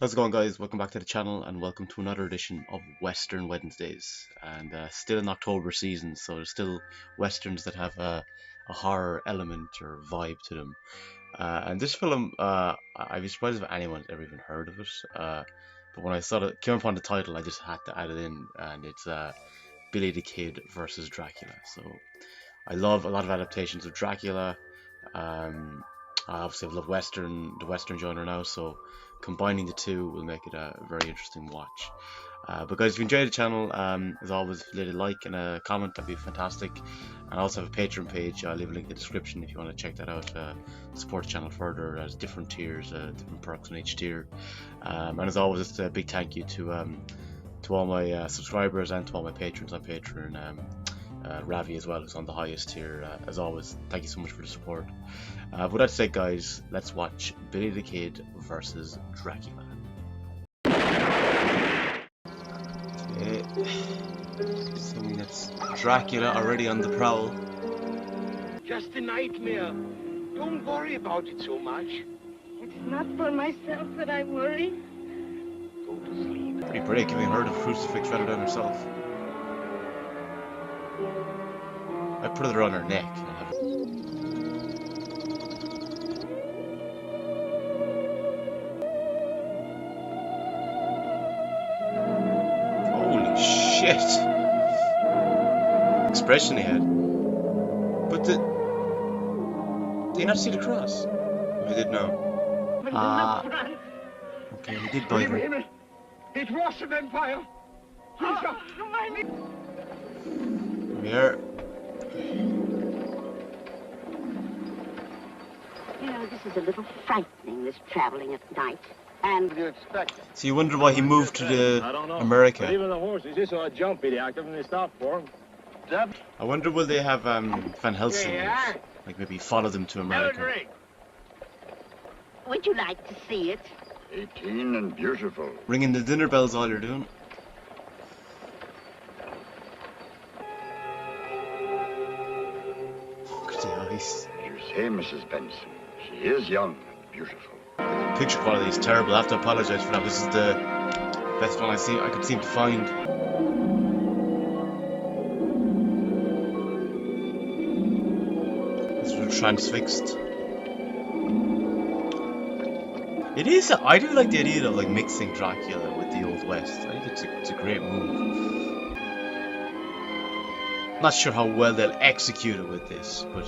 How's it going, guys? Welcome back to the channel and welcome to another edition of Western Wednesdays. And still in October season, so there's still westerns that have a horror element or vibe to them. And this film, I'd be surprised if anyone's ever even heard of it. But when I saw it, came upon the title, I just had to add it in, and it's Billy the Kid versus Dracula. So I love a lot of adaptations of Dracula. Obviously, I love the Western genre now, so combining the two will make it a very interesting watch. But guys, if you enjoyed the channel, as always, leave a like and a comment, that'd be fantastic. And I also have a Patreon page, I'll leave a link in the description if you want to check that out, support the channel further. There's different tiers, different perks on each tier. And as always, it's a big thank you to all my subscribers and to all my patrons on Patreon. Ravi as well, who's on the highest tier. As always, thank you so much for the support. With that said, guys, let's watch Billy the Kid versus Dracula. Okay. Assuming that's Dracula already on the prowl. Just a nightmare. Don't worry about it so much. It's not for myself that I worry. Go to sleep. Pretty brave, giving her the crucifix rather than herself. I put it around her neck. Holy shit! Expression he had. But did you not see the cross? Oh, he did now. Okay, he did bite her. It was a vampire. Here. You know, this is a little frightening, this traveling at night. And What do you expect? So you wonder why he moved to I don't know. America. But even the horses, they saw a jump pretty active and they stopped for him. I wonder will they have Van Helsing, like maybe follow them to America. would you like to see it? 18 and beautiful. Ringing the dinner bells all you're doing. Look at the eyes. You say, Mrs. Benson, she is young and beautiful. Picture quality is terrible. I have to apologize for that. This is the best one I could seem to find. It's sort of transfixed. It is. I do like the idea of like mixing Dracula with the Old West. I think it's a great move. Not sure how well they'll execute it with this, but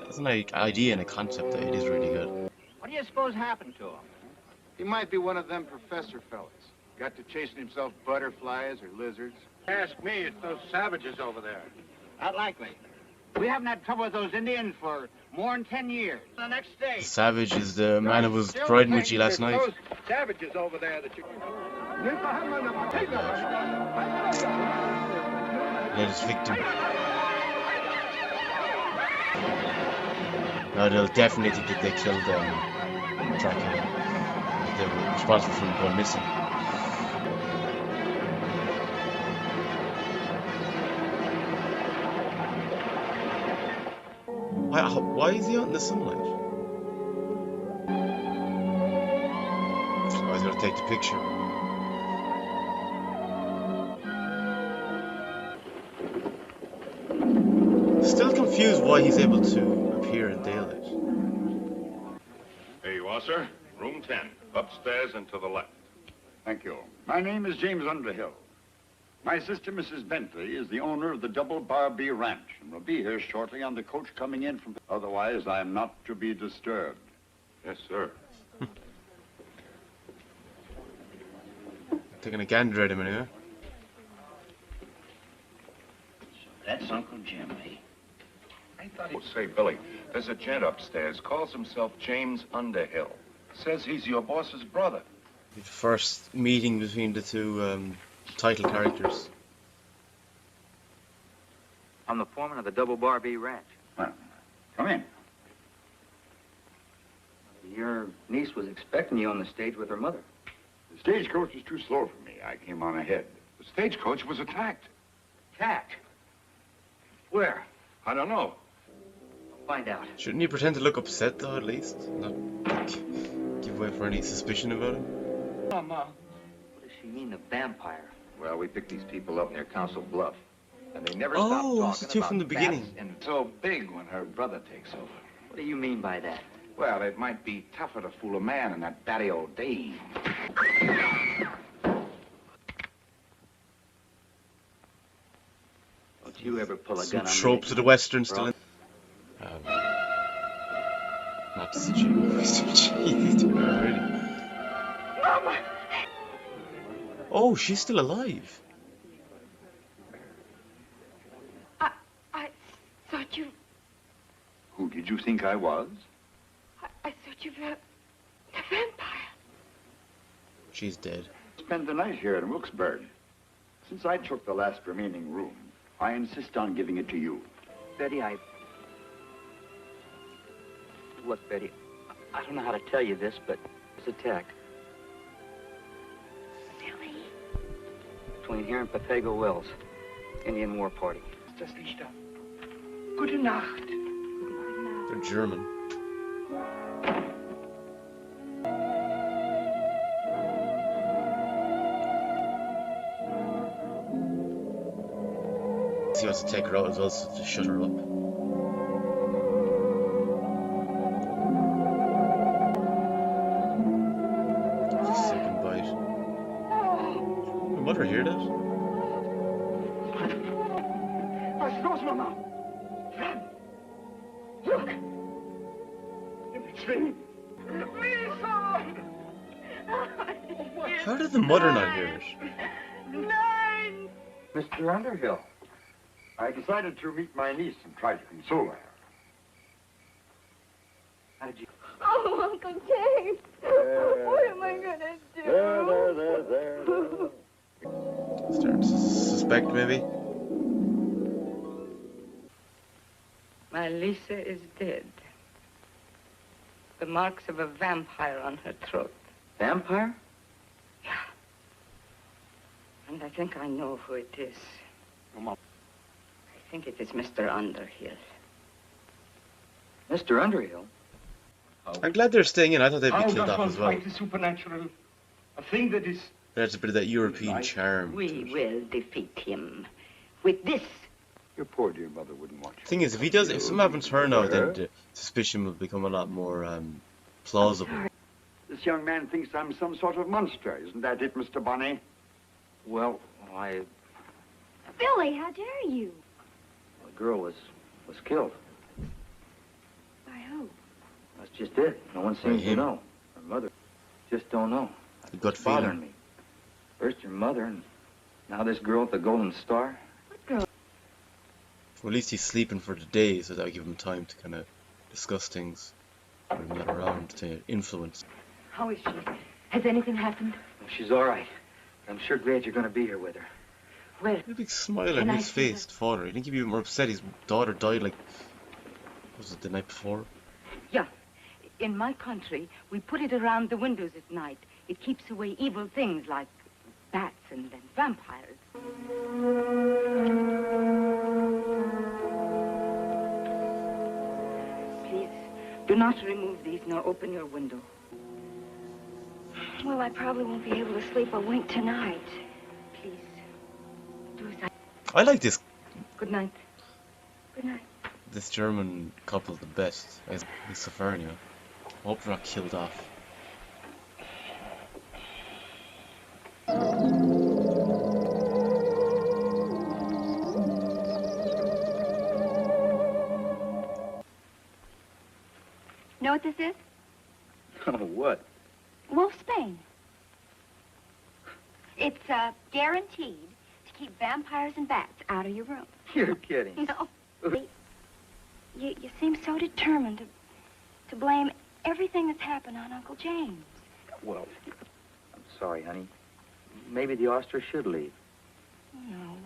as an idea and a concept, it is really good. What do you suppose happened to him? He might be one of them professor fellas. Got to chasing himself butterflies or lizards. Ask me, it's those savages over there. Not likely. We haven't had trouble with those Indians for more than 10 years. The next day. Savage is the man who was riding with you last night. Those savages over there that you... Let his victim. No, they'll definitely think that they killed Dracula. That they were responsible for him going missing. Why is he out in the sunlight? I was gonna take the picture. Still confused why he's able to appear in daylight. Here you are, sir. Room 10. Upstairs and to the left. Thank you. My name is James Underhill. My sister, Mrs. Bentley, is the owner of the Double Barbie Ranch and will be here shortly on the coach coming in from... Otherwise, I am not to be disturbed. Yes, sir. Taking a gander at him anyway. That's Uncle Jim, eh? I thought he'd say, Billy, there's a gent upstairs, calls himself James Underhill. Says he's your boss's brother. The first meeting between the two title characters. I'm the foreman of the Double Barbie Ranch. Well, come in. Your niece was expecting you on the stage with her mother. The stagecoach is too slow for me. I came on ahead. The stagecoach was attacked. Attacked? Where? I don't know. Find out. Shouldn't you pretend to look upset though, at least? Not like, give way for any suspicion about him? Mama. What does she mean, a vampire? Well, we picked these people up near Council Bluff, and they never Oh, stopped it's talking the two about from the beginning. bats and so big when her brother takes over. What do you mean by that? Well, it might be tougher to fool a man than that batty old Dave. Don't you ever pull a Some gun on me tropes of the again, Western still bro? in. Not Mr. G. Mr. G. He's doing it already. Mama! Oh, she's still alive. I thought you... Who did you think I was? I thought you were a vampire. She's dead. Spent the night here in Wilkesburg. Since I took the last remaining room, I insist on giving it to you. Betty, Look, Betty, I don't know how to tell you this, but it's a attack. Billy? Between here and Papago Wells. Indian War Party. Das Licht ab. Gute Nacht. They're German. He wants to take her out as well, so to shut her up. Just a second bite. Did my mother hear that? Was ist los, Mama? Fran! Look! Nimm mich zwingen! Lisa! How did the mother not hear it? Nein! Mr. Underhill, I decided to meet my niece and try to console her. How did you... Oh, Uncle James! What am I gonna do? There. Starting to suspect, maybe? My Lisa is dead. The marks of a vampire on her throat. Vampire? Yeah. And I think I know who it is. Mama. I think it is Mr. Underhill. Mr. Underhill? I'm glad they're staying in. I thought they'd be How killed does off one as well. fight the supernatural? A thing that is... There's a bit of that European charm. We will defeat him. With this. Your poor dear mother wouldn't want you. Thing is, if something happens to her now, then the suspicion will become a lot more plausible. This young man thinks I'm some sort of monster. Isn't that it, Mr. Bonney? Well, Billy, how dare you? the girl was killed. By who? That's just it. No one seems to him. know. Her mother just don't know. A gut It's bothering feeling. me. First your mother, and now this girl with the golden star. What girl? Well, at least he's sleeping for the day, so that'll give him time to kind of discuss things when he's not around to influence. How is she? Has anything happened? She's all right. I'm sure glad you're going to be here with her. Well, A big smile on Can I his see face, the father. I think he'd be more upset his daughter died like, was it the night before? Yeah. In my country, we put it around the windows at night. It keeps away evil things like bats and vampires. Please, do not remove these nor open your window. well, I probably won't be able to sleep a wink tonight. Please, do as I... I like this Good night. Good night. German couple the best. He's Safarnia. I hope they're not killed off. Know what this is? Oh, what? Wolfsbane. It's guaranteed to keep vampires and bats out of your room. You're kidding. No. You seem so determined to blame everything that's happened on Uncle James. Well, I'm sorry, honey. Maybe the oyster should leave. No,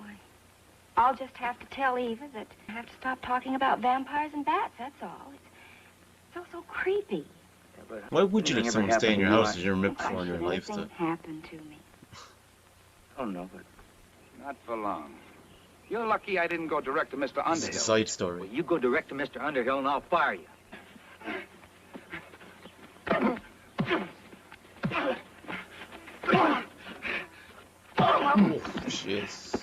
I'll just have to tell Eva that I have to stop talking about vampires and bats, that's all. It's so creepy. Yeah, but Why would you let anything someone ever stay in your happened to house you? if you're met Why before in your should life? anything happen to me? I don't know, but Not for long. You're lucky I didn't go direct to Mr. It's a Underhill. side story. well, you go direct to Mr. Underhill and I'll fire you. trouble. Oh, jeez.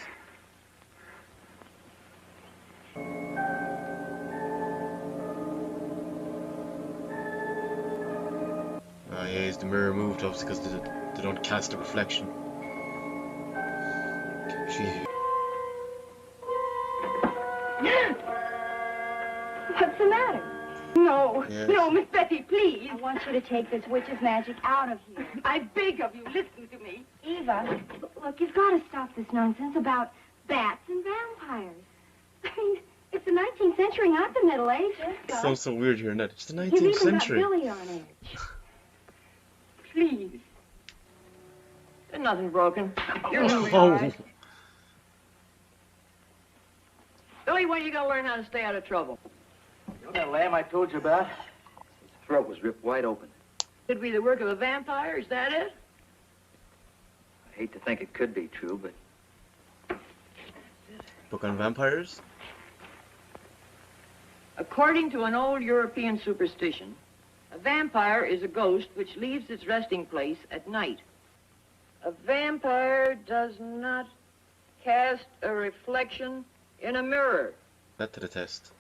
Oh yeah, is the mirror moved up because they don't cast a reflection. Gee. What's the matter? No, Yes. no, Miss Betty, please. I want you to take this witch's magic out of here. I beg of you, listen to me. Eva, look, you've got to stop this nonsense about bats and vampires. I mean, it's the 19th century, not the Middle Ages. Sounds so weird hearing that. It's the You've 19th even century. got Billy on edge. Please. There's nothing broken. You're gonna be Oh. all right. Billy, when are you gonna learn how to stay out of trouble? You know that lamb I told you about? His throat was ripped wide open. Could be the work of a vampire, is that it? I hate to think it could be true, but Book on vampires? According to an old European superstition, a vampire is a ghost which leaves its resting place at night. A vampire does not cast a reflection in a mirror. That to the test.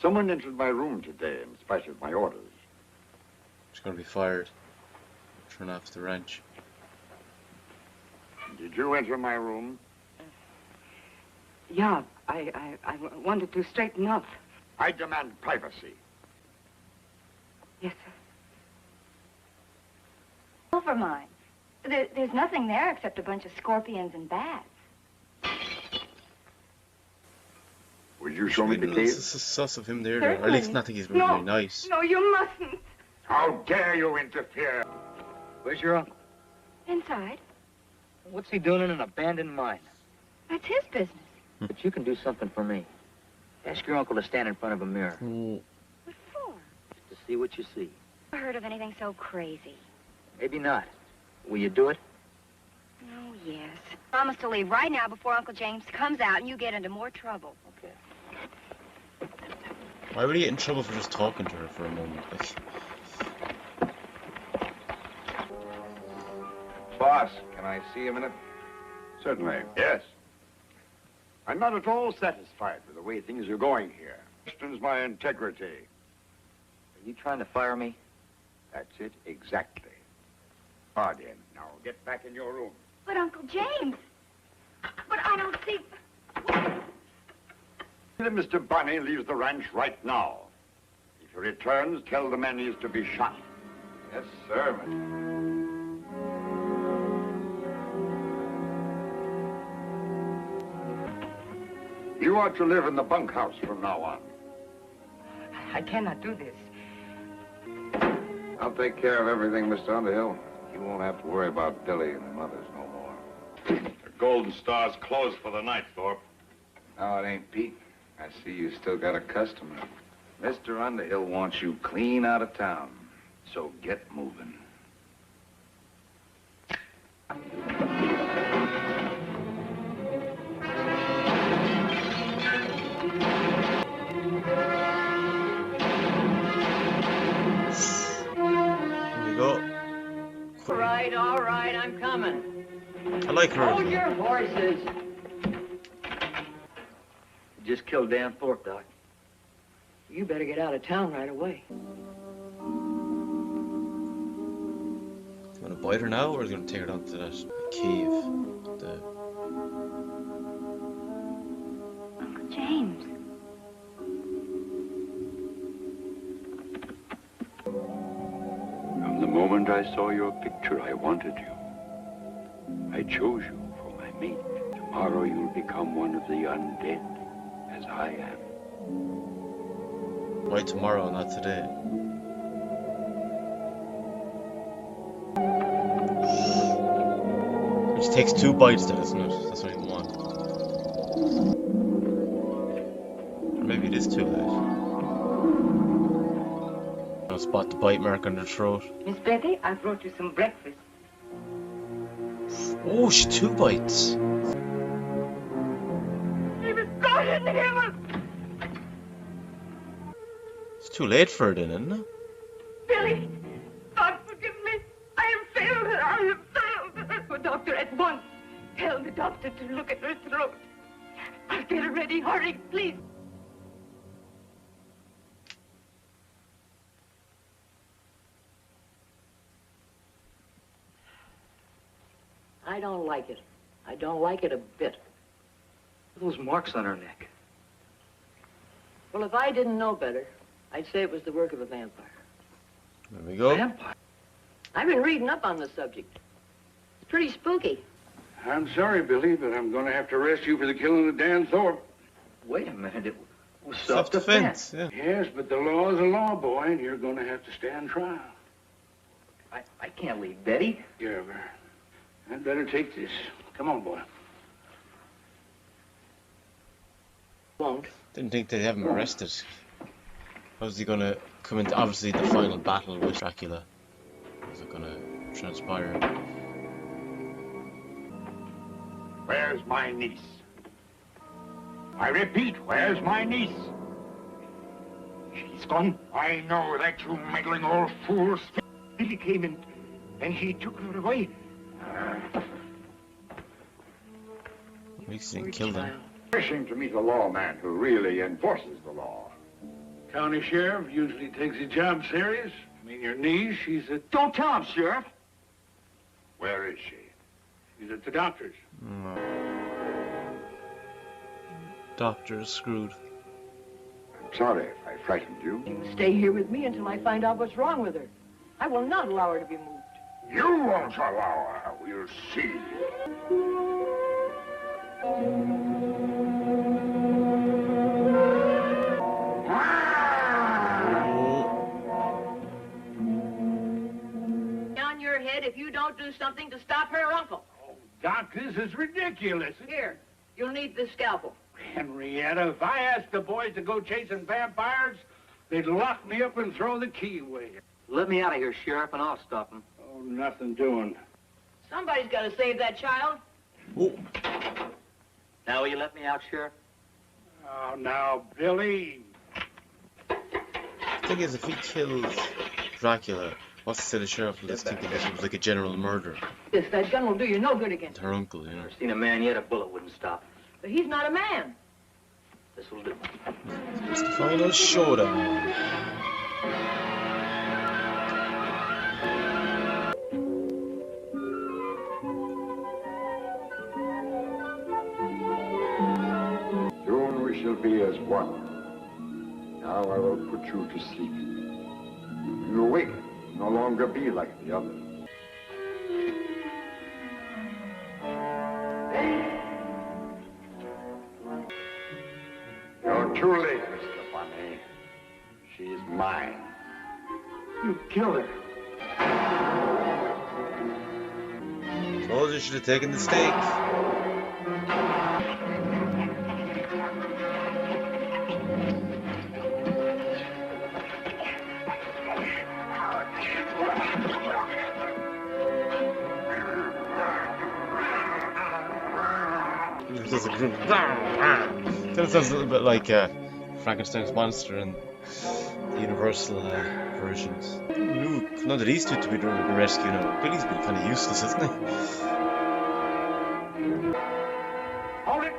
Someone entered my room today in spite of my orders. She's gonna be fired. Turn off the wrench. Did you enter my room? Yeah, I wanted to straighten up. I demand privacy. Yes, sir. Silver mine. There's nothing there except a bunch of scorpions and bats. Would you show me the It's cave? sus of him there. Or Certainly. at least not think he's really No. nice. No, you mustn't. How dare you interfere? where's your uncle? Inside. What's he doing in an abandoned mine? That's his business. But you can do something for me. Ask your uncle to stand in front of a mirror Oh, What for? to see what you see. Never heard of anything so crazy. Maybe not. Will you do it? Oh, yes. Promise to leave right now before Uncle James comes out and you get into more trouble. Okay. why would he get in trouble for just talking to her for a moment? Like, Boss, can I see a minute? Certainly. Yes. I'm not at all satisfied with the way things are going here. Questions my integrity. Are you trying to fire me? That's it, exactly. Pardon. Now, get back in your room. But Uncle James! But I don't see... Mr. Bunny leaves the ranch right now. If he returns, tell the man he's to be shot. Yes, sir, Mr. You are to live in the bunkhouse from now on. I cannot do this. I'll take care of everything, Mr. Underhill. You won't have to worry about Billy and the mothers no more. The Golden Star's closed for the night, Thorpe. No, it ain't, Pete. I see you still got a customer. Mr. Underhill wants you clean out of town. So get moving. here we go. All right, I'm coming. I like her. Hold your horses. Just killed Dan Thorpe, Doc. You better get out of town right away. Is he gonna bite her now, or is he gonna take her down to that cave? The Uncle James. From the moment I saw your picture, I wanted you. I chose you for my mate. Tomorrow you'll become one of the undead, as I am. why tomorrow, not today? It just takes 2 bites, then, isn't it? That's what you want. Or maybe it is too late. I'll spot the bite mark on her throat. Miss Betty, I brought you some breakfast. Oh, she 2 bites. God in heaven! It's too late for it, then, isn't it? Billy! God forgive me! I have failed her! I have failed her! But doctor at once. Tell the doctor to look at her throat. I'll get her ready. Hurry, please. I don't like it. I don't like it a bit. Those marks on her neck. Well, if I didn't know better, I'd say it was the work of a vampire. There we go. Vampire? I've been reading up on the subject. It's pretty spooky. I'm sorry, Billy, but I'm going to have to arrest you for the killing of Dan Thorpe. Wait a minute. It was Self-defense. Yeah. Yes, but the law is a law, boy, and you're going to have to stand trial. I can't leave Betty. Yeah, I'd better take this. Come on, boy. Won't. Didn't think they'd have him arrested. How's he gonna come into obviously the final battle with Dracula? How's it gonna transpire? Where's my niece? I repeat, where's my niece? She's gone. I know that, you meddling old fool. Billy came in, and he took her away. At least he didn't kill them. Wishing to meet a lawman who really enforces the law. County sheriff usually takes his job serious. I mean, your niece, she's at... Don't tell him, Sheriff. Where is she? She's at the doctor's. No. Doctor's screwed. I'm sorry if I frightened you. You stay here with me until I find out what's wrong with her. I will not allow her to be moved. You won't allow her. We'll see. On your head if you don't do something to stop her uncle. Doc, this is ridiculous. Here, you'll need this scalpel. Henrietta, if I asked the boys to go chasing vampires, they'd lock me up and throw the key away. Let me out of here, Sheriff, and I'll stop him. Oh, nothing doing. Somebody's got to save that child. Oh. Now will you let me out, Sheriff? Oh, now, Billy. The thing is, if he kills Dracula, what's to say the sheriff will just think that this was like a general murder? Yes, that gun will do you no good against Her uncle, you know. Never seen a man yet a bullet wouldn't stop. But he's not a man. This will do. It's the final showdown. Soon we shall be as one. Now I will put you to sleep. When you awake, no longer be like the others. You're too late, Mr. Bunny. She's mine. You killed her. Told you should have taken the steak. Kind of sounds a little bit like Frankenstein's monster and the Universal versions. None of these two to be doing the rescue now. Billy's been kind of useless, isn't he? Hold it!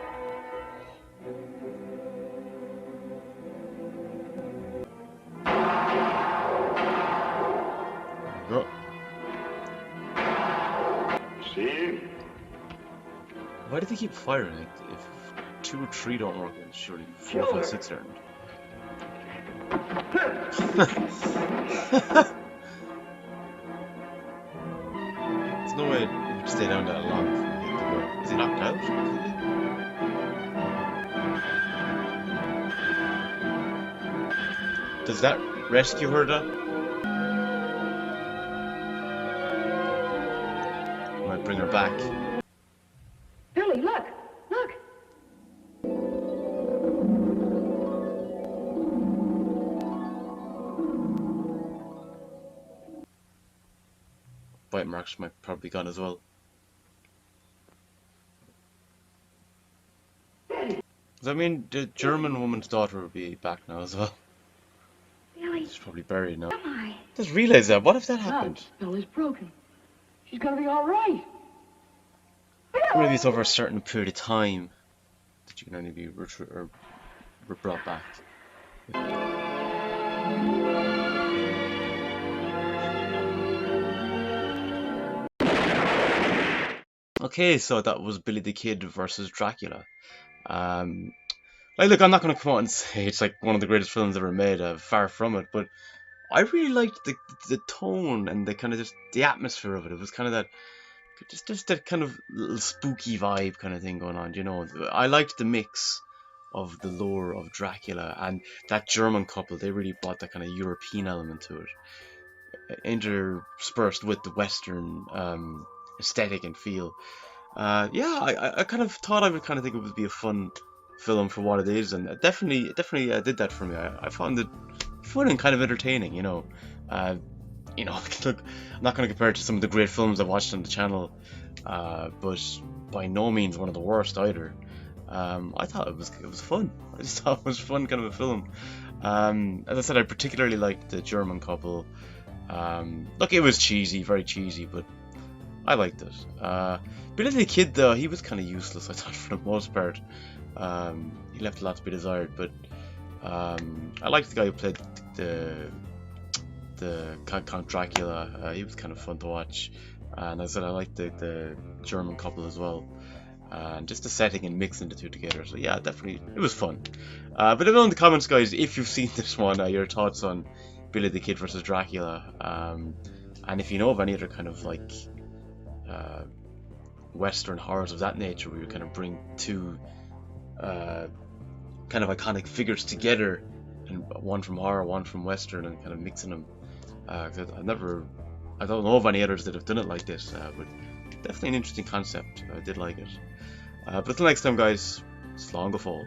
There we go. See? Why do they keep firing? Like, if 2 or 3 don't work, then surely 4, 5, 6 aren't. There's no way he would stay down that long before he hit the ground. Is he knocked out? Does that rescue her though? Might bring her back. Billy, look! Look! Bite marks might probably gone as well. Does that mean the German woman's daughter will be back now as well? Billy, She's probably buried now. am I? Just realize that. What if that happened? Bella's broken. She's gonna be all right. maybe it's over a certain period of time that you can only be brought back. Okay, so that was Billy the Kid versus Dracula. Like, look, I'm not going to come out and say it's like one of the greatest films ever made. Far from it, but I really liked the tone and the kind of just the atmosphere of it. It was kind of that just that kind of little spooky vibe kind of thing going on. You know, I liked the mix of the lore of Dracula and that German couple. They really brought that kind of European element to it, interspersed with the Western aesthetic and feel. Yeah, I kind of thought I would kind of think it would be a fun film for what it is, and it definitely did that for me. I found it fun and kind of entertaining. Look, I'm not going to compare it to some of the great films I've watched on the channel, but by no means one of the worst either. I thought it was fun. I just thought it was fun kind of a film. As I said, I particularly liked the German couple. Look, it was cheesy, very cheesy, but I liked it. Billy the Kid, though, he was kind of useless, I thought, for the most part. He left a lot to be desired, but I liked the guy who played the Count Dracula. He was kind of fun to watch, and as I said, I liked the German couple as well, and just the setting and mixing the two together. So yeah, definitely it was fun. But let me know in the comments, guys, if you've seen this one, your thoughts on Billy the Kid versus Dracula, and if you know of any other kind of like Western horrors of that nature where you kind of bring two kind of iconic figures together, and one from horror, one from Western, and kind of mixing them. I don't know of any others that have done it like this, but definitely an interesting concept. I did like it. But until next time, guys, slán go fóill.